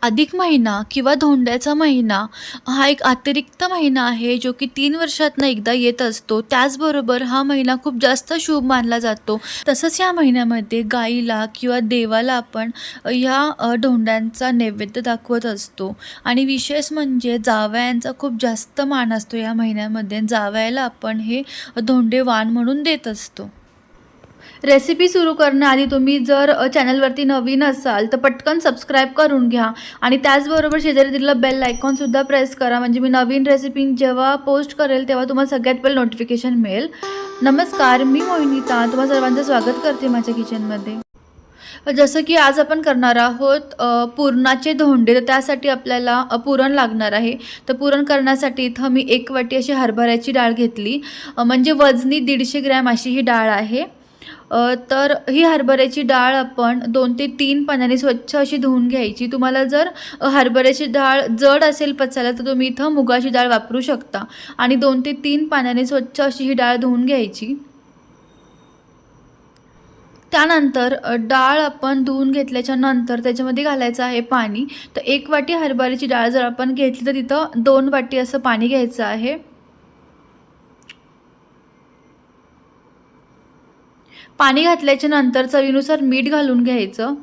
अधिक महिना किंवा धोंड्याचा महिना हा एक अतिरिक्त महिना आहे, जो की 3 वर्षातनं एकदा येत असतो. त्याचबरोबर हा महिना खूप जास्त शुभ मानला जातो. तसंच या महिन्यामध्ये गाईला किंवा देवाला आपण धोंड्यांचा नैवेद्य दाखवत असतो. आणि विशेष म्हणजे जावयांचा खूप जास्त मान असतो या महिन्यामध्ये. जावयाला आपण हे धोंडे वाण म्हणून देत असतो. रेसिपी सुरू करण्याआधी तुम्ही जर चॅनलवरती नवीन असाल तर पटकन सबस्क्राईब करून घ्या आणि त्याचबरोबर शेजारी दिलेला बेल आयकॉनसुद्धा प्रेस करा, म्हणजे मी नवीन रेसिपी जेव्हा पोस्ट करेल तेव्हा तुम्हाला सगळ्यात पहिले नोटिफिकेशन मिळेल. नमस्कार, मी मोहिनीता तुम्हा सर्वांचं स्वागत करते माझ्या किचनमध्ये. जसं की आज आपण करणार आहोत पुरणाचे धोंडे. तर त्यासाठी आपल्याला पुरण लागणार आहे. तर पुरण करण्यासाठी इथं मी 1 वाटी अशी हरभऱ्याची डाळ घेतली, म्हणजे वजनी 150 ग्रॅम अशी ही डाळ आहे. तर ही हरभऱ्याची डाळ आपण 2 ते 3 पाण्याने स्वच्छ अशी धुवून घ्यायची. तुम्हाला जर हरभऱ्याची डाळ जड असेल पचायला तर तुम्ही इथं मुगाची डाळ वापरू शकता. आणि 2 ते 3 पाण्याने स्वच्छ अशी ही डाळ धुवून घ्यायची. त्यानंतर डाळ आपण धुवून घेतल्याच्या नंतर त्याच्यामध्ये घालायचं आहे पाणी. तर 1 वाटी हरभऱ्याची डाळ जर आपण घेतली तर तिथं 2 वाटी असं पाणी घ्यायचं आहे. पाणी घातल्याच्या नंतर चवीनुसार मीठ घालून घ्यायचं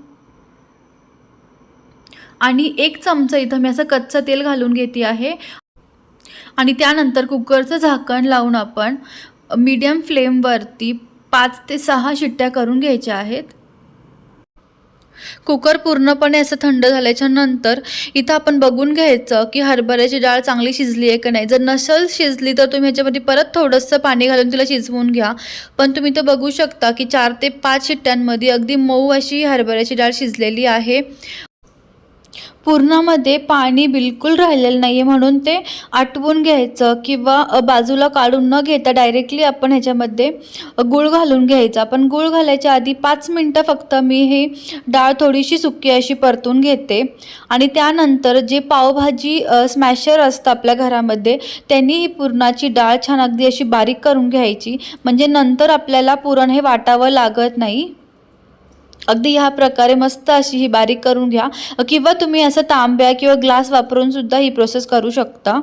आणि 1 चमचा इथं मी असं कच्चं तेल घालून घेते आहे. आणि त्यानंतर कुकरचं झाकण लावून आपण मीडियम फ्लेमवरती 5 ते 6 शिट्ट्या करून घ्यायच्या आहेत. कुकर पूर्णपणे असं थंड झाल्याच्या नंतर इथं आपण बघून घ्यायचं की हरभऱ्याची डाळ चांगली शिजली आहे का नाही. जर नसेल शिजली तर तुम्ही ह्याच्यामध्ये परत थोडंसं पाणी घालून तिला शिजवून घ्या. पण तुम्ही इथं बघू शकता की 4 ते 5 शिट्ट्यांमध्ये अगदी मऊ अशी हरभऱ्याची डाळ शिजलेली आहे. पुरणामध्ये पाणी बिलकुल राहिलेलं नाही आहे, म्हणून ते आटवून घ्यायचं किंवा बाजूला काढून न घेता डायरेक्टली आपण ह्याच्यामध्ये गूळ घालून घ्यायचा. पण गूळ घालायच्या आधी 5 मिनटं फक्त मी ही डाळ थोडीशी सुकी अशी परतून घेते. आणि त्यानंतर जे पावभाजी स्मॅशर असतं आपल्या घरामध्ये त्यांनी ही पुरणाची डाळ छान अगदी अशी बारीक करून घ्यायची, म्हणजे नंतर आपल्याला पुरण हे वाटावं लागत नाही. अगदी ह्या प्रकारे मस्त अशी ही बारीक करून घ्या, किंवा तुम्ही असं तांब्या किंवा ग्लास वापरून सुद्धा ही प्रोसेस करू शकता.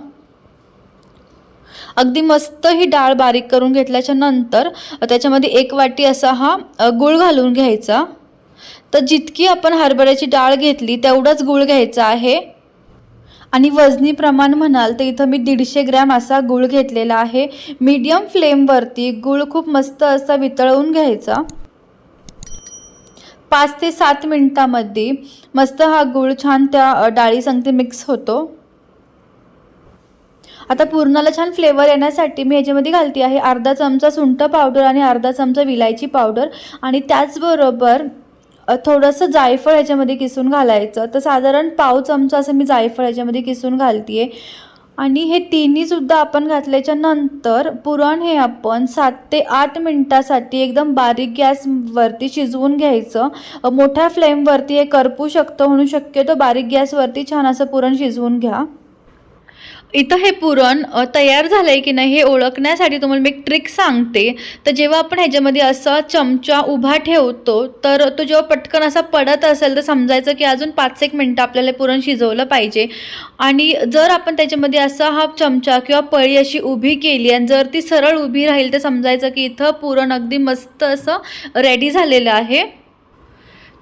अगदी मस्त ही डाळ बारीक करून घेतल्याच्या नंतर त्याच्यामध्ये 1 वाटी असा हा गूळ घालून घ्यायचा. तर जितकी आपण हरभऱ्याची डाळ घेतली तेवढंच गूळ घ्यायचा आहे. आणि वजनी प्रमाण म्हणाल तर इथं मी 150 ग्रॅम असा गूळ घेतलेला आहे. मीडियम फ्लेमवरती गूळ खूप मस्त असा वितळवून घ्यायचा. 5 ते 7 मिनिटांमध्ये मस्त हा गूळ छान त्या डाळीसंगती मिक्स होतो. आता पुरणाला छान फ्लेवर येण्यासाठी मी याच्यामध्ये घालते आहे अर्धा चमचा सुंठ पावडर आणि अर्धा चमचा विलायची पावडर. आणि त्याचबरोबर थोडंसं जायफळ याच्यामध्ये किसून घालायचं. तर साधारण पाव चमचा असं मी जायफळ याच्यामध्ये किसून घालते आहे. आणि हे तिन्हीसुद्धा आपण घातल्याच्या नंतर पुरण हे आपण 7 ते 8 मिनटासाठी एकदम बारीक गॅसवरती शिजवून घ्यायचं. मोठ्या फ्लेमवरती हे करपू शकतं, म्हणून शक्यतो बारीक गॅसवरती छान असं पुरण शिजवून घ्या. इथं हे पुरण तयार झालं आहे की नाही हे ओळखण्यासाठी तुम्हाला मी एक ट्रिक सांगते. तर जेव्हा आपण ह्याच्यामध्ये असा चमचा उभा ठेवतो तर तो जेव्हा पटकन असा पडत असेल तर समजायचं की अजून 5-1 मिनटं आपल्याला पुरण शिजवलं पाहिजे. आणि जर आपण त्याच्यामध्ये असा हा चमचा किंवा पळी अशी उभी केली आणि जर ती सरळ उभी राहील तर समजायचं की इथं पुरण अगदी मस्त असं रेडी झालेलं आहे.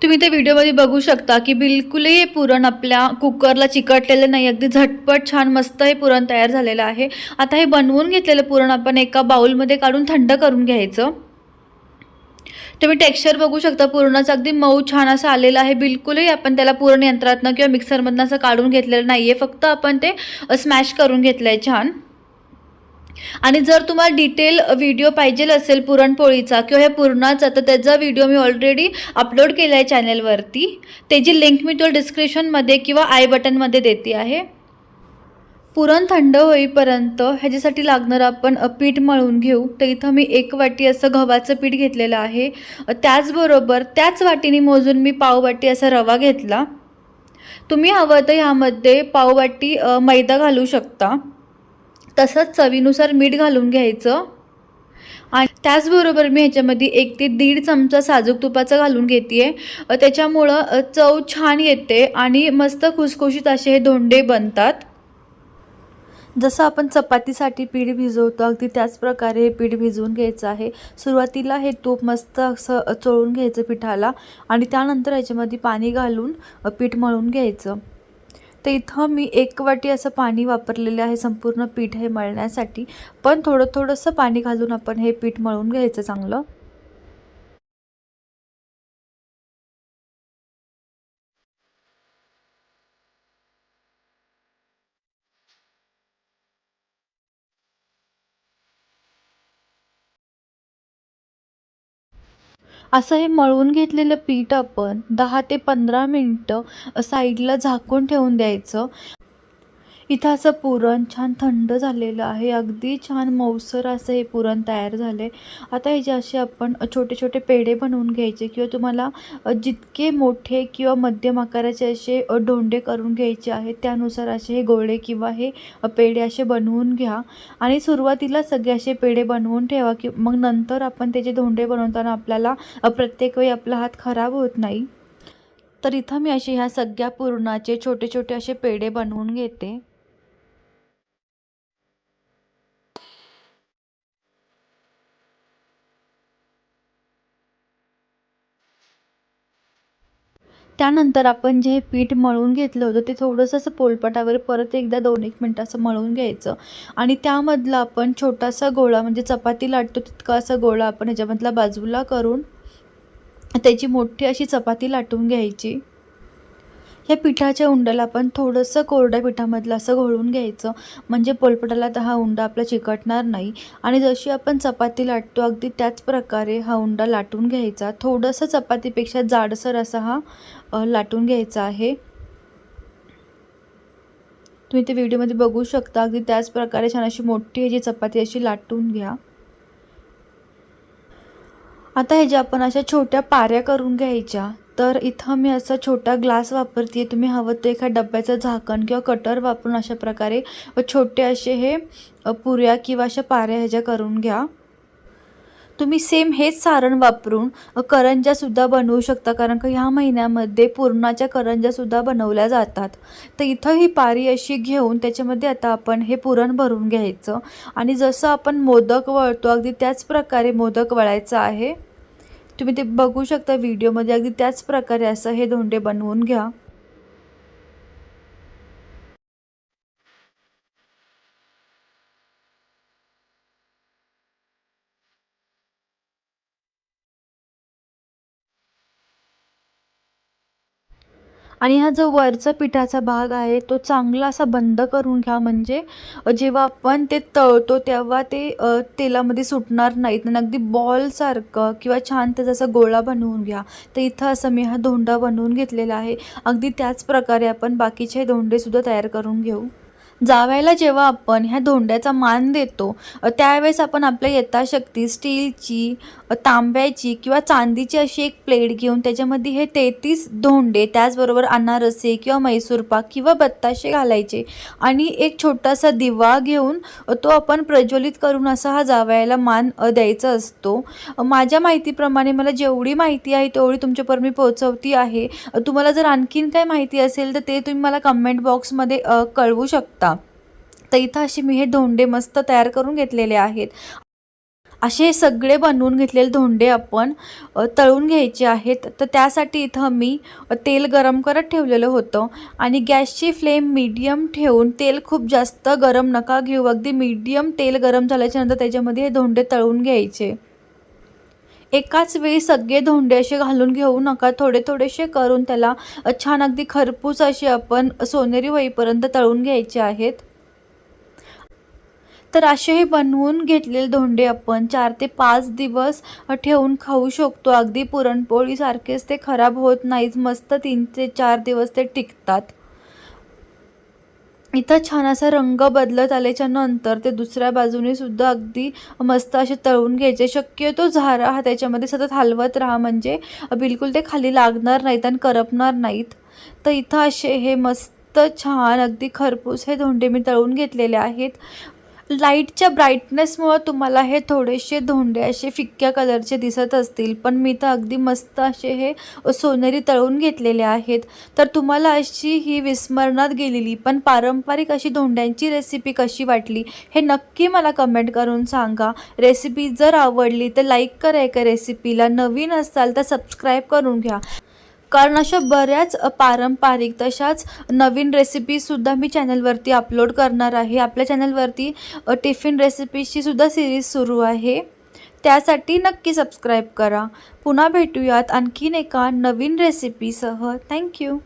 तुम्ही त्या व्हिडिओमध्ये बघू शकता की बिलकुलही पुरण आपल्या कुकरला चिकटलेलं नाही, अगदी झटपट छान मस्त हे पुरण तयार झालेलं आहे. आता हे बनवून घेतलेलं पुरण आपण एका बाउलमध्ये काढून थंड करून घ्यायचं. तुम्ही टेक्स्चर बघू शकता पुरणाचं अगदी मऊ छान असं आलेलं आहे. बिलकुलही आपण त्याला पुरण यंत्रातनं किंवा मिक्सरमधनं असं काढून घेतलेलं नाही आहे, फक्त आपण ते स्मॅश करून घेतलं आहे छान. आणि जर तुम्हाला डिटेल व्हिडिओ पाहिजे असेल पुरणपोळीचा किंवा हे पुरणाचा तर त्याचा व्हिडिओ मी ऑलरेडी अपलोड केला आहे चॅनलवरती. त्याची लिंक मी तो डिस्क्रिप्शनमध्ये किंवा आय बटनमध्ये देते आहे. पुरण थंड होईपर्यंत ह्याच्यासाठी लागणारं आपण पीठ मळून घेऊ. तर इथं मी 1 वाटी असं गव्हाचं पीठ घेतलेलं आहे. त्याचबरोबर त्याच वाटीने मोजून मी पाव वाटी असा रवा घेतला. तुम्ही हवं तर ह्यामध्ये पाव वाटी मैदा घालू शकता. तसंच चवीनुसार मीठ घालून घ्यायचं. आणि त्याचबरोबर मी ह्याच्यामध्ये 1 ते दीड चमचा साजूक तुपाचा घालून घेते आहे. त्याच्यामुळं चव छान येते आणि मस्त खुसखुशीत असे हे धोंडे बनतात. जसं आपण चपातीसाठी पीठ भिजवतो अगदी त्याच प्रकारे हे पीठ भिजवून घ्यायचं आहे. सुरुवातीला हे तूप मस्त असं चोळून घ्यायचं पिठाला आणि त्यानंतर ह्याच्यामध्ये पाणी घालून पीठ मळून घ्यायचं. तर इथं मी 1 वाटी असं पाणी वापरलेलं आहे संपूर्ण पीठ हे मळण्यासाठी. पण थोडंसं पाणी घालून आपण हे पीठ मळून घ्यायचं चांगलं. असं हे मळून घेतलेलं पीठ आपण 10 ते 15 मिनटं साईडला झाकून ठेवून द्यायचं. इथं असं पुरण छान थंड झालेलं आहे. अगदी छान मऊसर असं हे पुरण तयार झाले. आता ह्याचे असे आपण छोटे छोटे पेढे बनवून घ्यायचे किंवा तुम्हाला जितके मोठे किंवा मध्यम आकाराचे असे धोंडे करून घ्यायचे आहेत त्यानुसार असे हे गोळे किंवा हे पेढे असे बनवून घ्या. आणि सुरुवातीला सगळे असे पेढे बनवून ठेवा की मग नंतर आपण त्याचे धोंडे बनवताना आपल्याला प्रत्येक वेळी आपला हात खराब होत नाही. तर इथं मी असे ह्या सगळ्या पुरणाचे छोटे छोटे असे पेढे बनवून घेते. त्यानंतर आपण जे पीठ मळून घेतलं होतं ते थोडंसं असं पोलपाटावर परत एकदा 2-1 मिनटं असं मळून घ्यायचं आणि त्यामधला आपण छोटासा गोळा म्हणजे चपाती लाटतो तितका असा गोळा आपण ह्याच्यामधला बाजूला करून त्याची मोठी अशी चपाती लाटून घ्यायची. या पिठाच्या उंड्याला आपण थोडंसं कोरड्या पिठामधलं असं घोळून घ्यायचं म्हणजे पोलपाटाला तर हा उंडा आपला चिकटणार नाही. आणि जशी आपण चपाती लाटतो अगदी त्याच प्रकारे हा उंडा लाटून घ्यायचा. थोडंसं चपातीपेक्षा जाडसर असा हा लाटून घ्यायचा आहे. तुम्ही ते व्हिडिओमध्ये बघू शकता. अगदी त्याच प्रकारे छान अशी मोठी ह्याची चपाती अशी लाटून घ्या. आता ह्याच्या आपण अशा छोट्या पाऱ्या करून घ्यायच्या. तर इथं मी असा छोटा ग्लास वापरते आहे. तुम्ही हवं तर एखाद्या डब्याचं झाकण किंवा कटर वापरून अशा प्रकारे छोटे असे हे पुऱ्या किंवा अशा पाऱ्या ह्याच्या करून घ्या. तुम्ही सेम हेच सारण वापरून करंज्यासुद्धा बनवू शकता कारण का ह्या महिन्यामध्ये पुरणाच्या करंज्यासुद्धा बनवल्या जातात. तर इथं ही पारी अशी घेऊन त्याच्यामध्ये आता आपण हे पुरण भरून घ्यायचं आणि जसं आपण मोदक वळतो अगदी त्याच प्रकारे मोदक वळायचं आहे. तुम्ही ते बघू शकता व्हिडिओमध्ये. अगदी त्याच प्रकारे असं हे धोंडे बनवून घ्या. आणि हा जो वरचा पिठाचा भाग आहे तो चांगला असा बंद करून घ्या म्हणजे जेव्हा आपण ते तळतो तेव्हा ते तेलामध्ये सुटणार नाहीत आणि अगदी बॉलसारखं किंवा छान त्याचा असा गोळा बनवून घ्या. तर इथं असं मी हा धोंडा बनवून घेतलेला आहे. अगदी त्याच प्रकारे आपण बाकीचे धोंडेसुद्धा तयार करून घेऊ. जावयाला जेव्हा आपण ह्या धोंड्याचा मान देतो त्यावेळेस आपण आपल्या यथाशक्ती स्टीलची, तांब्याची किंवा चांदीची अशी एक प्लेट घेऊन त्याच्यामध्ये हे 33 धोंडे त्याचबरोबर अनारसे किंवा मैसूर पाक किंवा बत्ताशे घालायचे आणि एक छोटासा दिवा घेऊन तो आपण प्रज्वलित करून असा हा जावयाला मान द्यायचा असतो. माझ्या माहितीप्रमाणे मला जेवढी माहिती आहे तेवढी तुमच्यापर्यंत मी पोहोचवती आहे. तुम्हाला जर आणखीन काही माहिती असेल तर ते तुम्ही मला कमेंट बॉक्समध्ये कळवू शकता. तर इथं असे मी हे धोंडे मस्त तयार करून घेतलेले आहेत. असे सगळे बनवून घेतलेले धोंडे आपण तळून घ्यायचे आहेत. तर त्यासाठी इथं मी तेल गरम करत ठेवलेलं होतं आणि गॅसची फ्लेम मीडियम ठेवून तेल खूप जास्त गरम नका घेऊ. अगदी मीडियम तेल गरम झाल्याच्यानंतर त्याच्यामध्ये हे धोंडे तळून घ्यायचे. एकाच वेळी सगळे धोंडे असे घालून घेऊ नका. थोडे थोडेसे करून त्याला छान अगदी खरपूस असे आपण सोनेरी होईपर्यंत तळून घ्यायचे आहेत. तर असे हे बनवून घेतलेले धोंडे आपण 4 ते 5 दिवस ठेवून खाऊ शकतो. अगदी पुरणपोळीसारखेच ते खराब होत नाहीत. मस्त 3 ते 4 दिवस ते टिकतात. इथं छान असा रंग बदलत आल्याच्या नंतर ते दुसऱ्या बाजूने सुद्धा अगदी मस्त असे तळून घ्यायचे. शक्यतो झारा हा त्याच्यामध्ये सतत हलवत राहा म्हणजे बिलकुल ते खाली लागणार नाहीत आणि करपणार नाहीत. तर इथं असे हे मस्त छान अगदी खरपूस हे धोंडे मी तळून घेतलेले आहेत. लाईटच्या ब्राईटनेसमुळं तुम्हाला हे थोडेसे धोंडे असे फिक्क्या कलरचे दिसत असतील, पण मी तर अगदी मस्त असे हे सोनेरी तळून घेतलेले आहेत. तर तुम्हाला अशी ही विस्मरणात गेलेली पण पारंपरिक अशी धोंड्यांची रेसिपी कशी वाटली हे नक्की मला कमेंट करून सांगा. रेसिपी जर आवडली तर लाईक करा एका रेसिपीला, नवीन असाल तर सबस्क्राईब करून घ्या, कारण अशा बऱ्याच पारंपरिक तशाच नवीन रेसिपीसुद्धा मी चॅनलवरती अपलोड करणार आहे. आपल्या चॅनलवरती टिफिन रेसिपीची सुद्धा सिरीज सुरू आहे, त्यासाठी नक्की सबस्क्राईब करा. पुन्हा भेटूयात आणखीन एका नवीन रेसिपीसह. थँक्यू.